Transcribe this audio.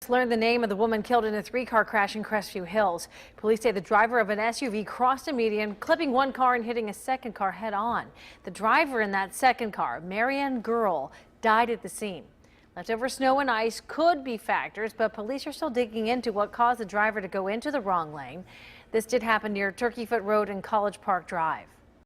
Learned the name of the woman killed in a three-car crash in Crestview Hills. Police say the driver of an SUV crossed a median, clipping one car and hitting a second car head-on. The driver in that second car, Marianne Gerla, died at the scene. Leftover snow and ice could be factors, but police are still digging into what caused the driver to go into the wrong lane. This did happen near Turkey Foot Road and College Park Drive.